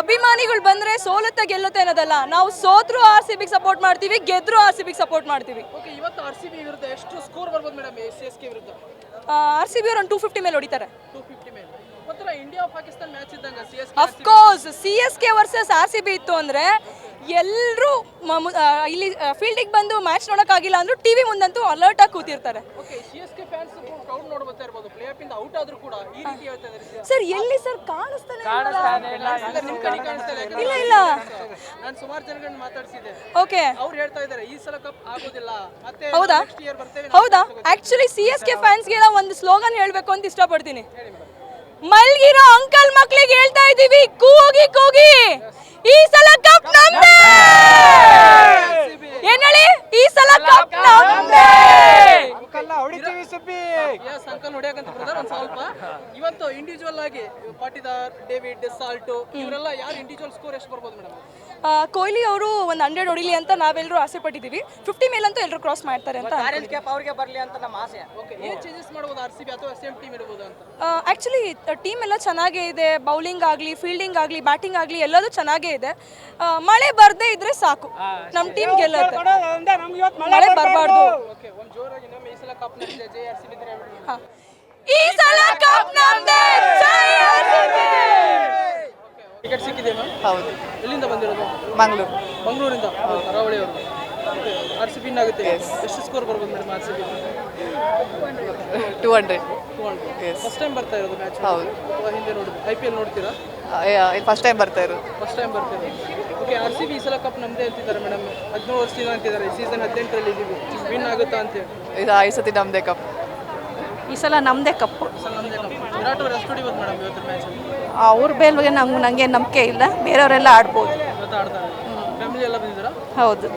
ಅಭಿಮಾನಿಗಳು ಬಂದ್ರೆ ಸೋಲುತ್ತೆ ಗೆಲ್ಲುತ್ತೆ ಅನ್ನೋದಲ್ಲ. ನಾವು ಸೋತ್ರು RCB ಸಪೋರ್ಟ್ ಮಾಡ್ತೀವಿ, ಗೆದ್ರು RCB ಸಪೋರ್ಟ್ ಮಾಡ್ತೀವಿ. ಓಕೆ, ಇವತ್ತು RCB ವಿರುದ್ಧ ಎಷ್ಟು ಸ್ಕೋರ್ ಬರ್ಬೋದು ಮೇಡಮ್ CSK ವಿರುದ್ಧ? RCB ಅವರು ಒಂದು 250 ಮೇಲೆ ಹೊಡಿತಾರೆ. 250 ಮೇಲೆ. ಒಂಥರ ಇಂಡಿಯಾ ಪಾಕಿಸ್ತಾನ ಮ್ಯಾಚ್ ಇದ್ದಂಗ CSK. Of course CSK versus RCB ಇತ್ತು ಅಂದ್ರೆ ಎಲ್ಲರೂ ಇಲ್ಲಿ ಫೀಲ್ಡಿಗೆ ಬಂದು ಮ್ಯಾಚ್ ನೋಡೋಕ್ಕಾಗಿಲ್ಲ ಅಂದ್ರೂ ಟಿವಿ ಮುಂದಂತೂ ಅಲರ್ಟ್ ಆಗಿ ಕೂತಿರ್ತಾರೆ. ಓಕೆ, CSK ಫ್ಯಾನ್ಸ್ ಕ್ರೌಡ್ ನೋಡ್ತಾ ಇರ್ಬೋದು, ಪ್ಲೇ ಆಫ್ ಇಂದ ಔಟ್ ಆದ್ರೂ ಕೂಡ ಈ ರೀತಿ ಹೇಳ್ತಾ ಇದ್ದಾರೆ ಸರ್. ಎಲ್ಲಿ ಸರ್ ಕಾಣಿಸ್ತಾನೆ ನಿಮ್ ಕಡೆ ಕಾಣಿಸ್ತಾ ಇಲ್ಲ ಇಲ್ಲ. ನಾನು ಸುಮಾರು ಜನಗಳನ್ನ ಮಾತಾಡ್ಸಿದ್ದೆ, ಓಕೆ, ಅವ್ರು ಹೇಳ್ತಾ ಇದ್ದಾರೆ ಈ ಸಲ ಕಪ್ ಆಗೋದಿಲ್ಲ, ಮತ್ತೆ ಹೌದಾ ನೆಕ್ಸ್ಟ್ ಇಯರ್ ಬರ್ತೇವೆ. ಹೌದಾ? ಆಕ್ಚುಲಿ CSK ಫ್ಯಾನ್ಸ್ಗೆಲ್ಲ ಒಂದು ಸ್ಲೋಗನ್ ಹೇಳ್ಬೇಕು ಅಂತ ಇಷ್ಟಪಡ್ತೀನಿ. ಮಲ್ಗಿರೋ ಅಂಕಲ್ ಮಕ್ಳಿಗೆ ಹೇಳ್ತಾ ಇದೀವಿ, ಕೂಗಿ ಕೂಗಿ ಈ ಸಲ ಕಪ್ ನಮ್ದೇ. ಏನ್ ಹೇಳಿ? ಈ ಸಲ ಕಪ್ ನಮ್ದೇ. ಅಂಕಲ್ ಹೊಡೆಯಕಂತ ಬ್ರದರ್ ಒಂದ್ ಸ್ವಲ್ಪ. ಇವತ್ತು ಇಂಡಿವಿಜುವಲ್ ಆಗಿ ಪಾಟಿದಾರ್, ಡೇವಿಡ್, ಸಾಲ್ಟು ಇವರೆಲ್ಲ ಯಾರು ಇಂಡಿವಿಜುವಲ್ ಸ್ಕೋರ್ ಎಷ್ಟು ಬರ್ಬೋದು ಮೇಡಮ್? ಕೊಹ್ಲಿ ಅವರು ಒಂದು 100 ಹೊಡಿಲಿ ಅಂತ ನಾವೆಲ್ಲರೂ ಆಸೆ ಪಟ್ಟಿದ್ದೀವಿ. 50 ಮೇಲಂತೂ ಎಲ್ಲರೂ ಕ್ರಾಸ್ ಮಾಡ್ತಾರೆ ಅಂತ. ಅವ್ರಿಗೆ ಬರಲಿ ಅಂತ ನಮ್ಮ ಆಸೆ. ಓಕೆ, ಏನ್ ಚೇಂಜಸ್ ಮಾಡ್ಬೋದು RCB ಅಥವಾ ಸೇಮ್ ಟೀಮ್ ಇರ್ಬೋದು ಅಂತ? ಆ್ಯಕ್ಚುಲಿ ಟೀಮ್ ಎಲ್ಲ ಚೆನ್ನಾಗೇ ಇದೆ. ಬೌಲಿಂಗ್ ಆಗಲಿ, ಫೀಲ್ಡಿಂಗ್ ಆಗಲಿ, ಬ್ಯಾಟಿಂಗ್ ಆಗಲಿ ಎಲ್ಲದೂ ಚೆನ್ನಾಗೇ ಇದೆ. ಮಳೆ ಬರದೇ ಇದ್ರೆ ಸಾಕು, ನಮ್ಮ ಟೀಮ್ ಗೆಲ್ಲುತ್ತೆ. ಮಳೆ ಬರಬಾರ್ದು. ಓಕೆ, ಒಂದು ಜೋರಾಗಿ ನಮ್ಮ ಈ ಸಲ ಕಪ್ ನಮ್ದೇ, ಜೈ RCB ಅಂತ ಹೇಳ್ಬಿಡಿ. ಈ ಸಲ ಕಪ್ ನಮ್ದೇ, ಜೈ RCB. ಟಿಕೆಟ್ ಸಿಕ್ಕಿದೆ ಮ್ಯಾಮ್? ಹೌದು. ಎಲ್ಲಿಂದ ಬಂದಿರೋದು? ಮಂಗಳೂರಿಂದ. ಕರಾವಳಿ ಅವರು. RCB ಆಗುತ್ತೆ. ಎಷ್ಟು ಸ್ಕೋರ್ ಬರ್ಬೋದು ಮೇಡಮ್ RCB? 200. ಫಸ್ಟ್ ಟೈಮ್ ಬರ್ತಾ ಇರೋದು ಮ್ಯಾಚ್? ಹೌದು. ಅಥವಾ ಹಿಂದೆ ನೋಡಿದ್ರು? IPL ನೋಡ್ತೀರಾ? ಫಸ್ಟ್ ಟೈಮ್ ಬರ್ತಾ ಇರೋದು. ಫಸ್ಟ್ ಟೈಮ್ ಬರ್ತೀರಾ? ಓಕೆ, RCB ಈ ಸಲ ಕಪ್ ನಮ್ದೇ ಅಂತಿದ್ದಾರೆ ಮೇಡಮ್. 17 ವರ್ಷದಿಂದ ಅಂತಿದ್ದಾರೆ. ಸೀಸನ್ 18ರಲ್ಲಿ ಇದ್ದೀವಿ, ವಿನ್ ಆಗುತ್ತಾ ಅಂತೇಳಿ. ಇದು 5 ಸತಿ ನಮ್ಮದೇ ಕಪ್. ಈ ಸಲ ನಮ್ಮದೇ ಕಪ್ಪು. ನಮ್ದೇ ಕಪ್. ವಿರಾಟ್ ಅವರು ಎಷ್ಟು ಹೊಡಿಬೋದು ಮೇಡಮ್ ಇವತ್ತು ಮ್ಯಾಚಲ್ಲಿ? ಅವ್ರ ಮೇಲೆ ನಂಗೆ ನಂಬಿಕೆ ಇಲ್ಲ, ಬೇರೆಯವರೆಲ್ಲ ಆಡ್ಬೋದು. ಇವತ್ತು ಆಡ್ತಾರೆ. ಫ್ಯಾಮಿಲಿ ಎಲ್ಲ ಬಂದಿದ್ದೀರಾ? ಹೌದು.